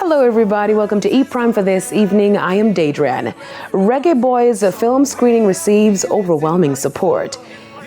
Hello everybody, welcome to E! Prime for this evening. I am Daedran. Reggae Boy's film screening receives overwhelming support.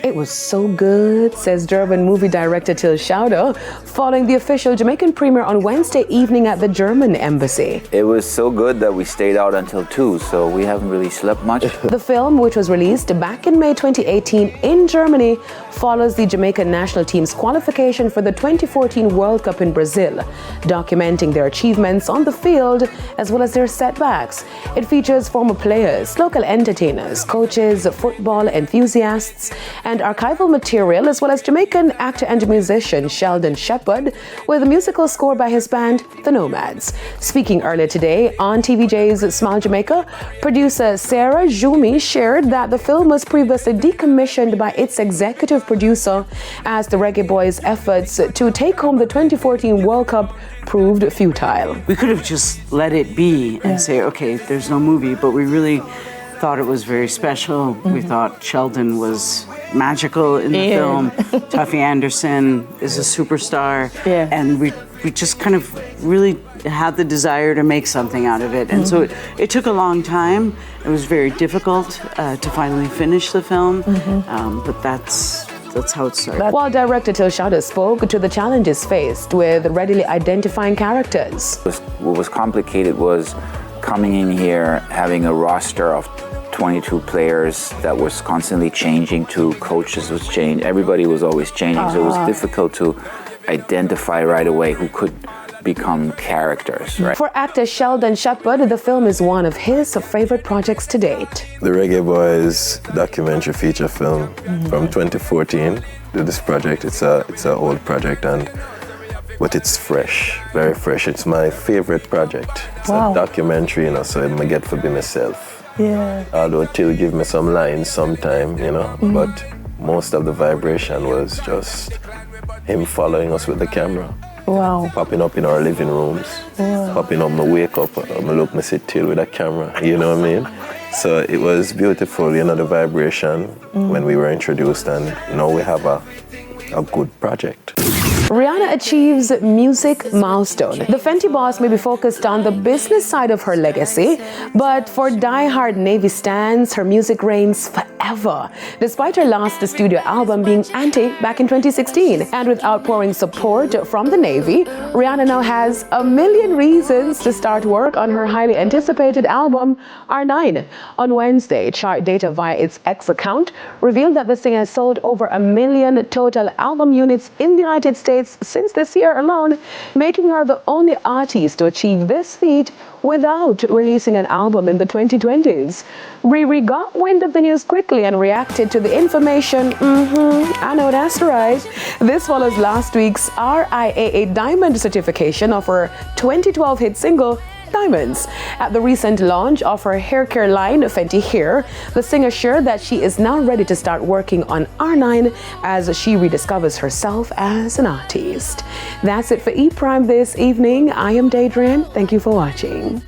It was so good, says Durban movie director Till Schauder, following the official Jamaican premiere on Wednesday evening at the German embassy. It was so good that we stayed out until 2, so we haven't really slept much. The film, which was released back in May 2018 in Germany, follows the Jamaican national team's qualification for the 2014 World Cup in Brazil, documenting their achievements on the field as well as their setbacks. It features former players, local entertainers, coaches, football enthusiasts, and archival material, as well as Jamaican actor and musician Sheldon Shepherd, with a musical score by his band, The Nomads. Speaking earlier today on TVJ's Smile Jamaica, producer Sarah Jumi shared that the film was previously decommissioned by its executive producer as the Reggae Boys' efforts to take home the 2014 World Cup proved futile. We could have just let it be and say, okay, there's no movie, but we really thought it was very special. We thought Sheldon was magical in the film. Tuffy Anderson is a superstar. And we just kind of really had the desire to make something out of it. And so it took a long time. It was very difficult to finally finish the film, but that's how it started. While director Till Schauder spoke to the challenges faced with readily identifying characters. What was complicated was coming in here, having a roster of 22 players that was constantly changing, to coaches was changing. Everybody was always changing, so it was difficult to identify right away who could become characters, right? For actor Sheldon Shepherd, the film is one of his favorite projects to date. The Reggae Boys documentary feature film from 2014. This project, it's an old project, but it's fresh, very fresh. It's my favorite project. It's a documentary, so I get to be myself. Although Till give me some lines sometime, but most of the vibration was just him following us with the camera. Popping up in our living rooms. Popping up, me wake up, I look, me see Till with a camera, you know what I mean? So it was beautiful, the vibration when we were introduced, and now we have a good project. Rihanna achieves music milestone. The Fenty boss may be focused on the business side of her legacy, but for die-hard Navy stans, her music reigns forever, despite her last studio album being Anti back in 2016. And with outpouring support from the Navy, Rihanna now has a million reasons to start work on her highly anticipated album, R9. On Wednesday, chart data via its X account revealed that the singer has sold over 1 million total album units in the United States since this year alone, making her the only artist to achieve this feat without releasing an album in the 2020s. Riri got wind of the news quickly and reacted to the information. I know that's right. This follows last week's RIAA Diamond certification of her 2012 hit single, Diamonds. At the recent launch of her hair care line, Fenty Hair, the singer shared that she is now ready to start working on R9 as she rediscovers herself as an artist. That's it for E! Prime this evening. I am Daedran. Thank you for watching.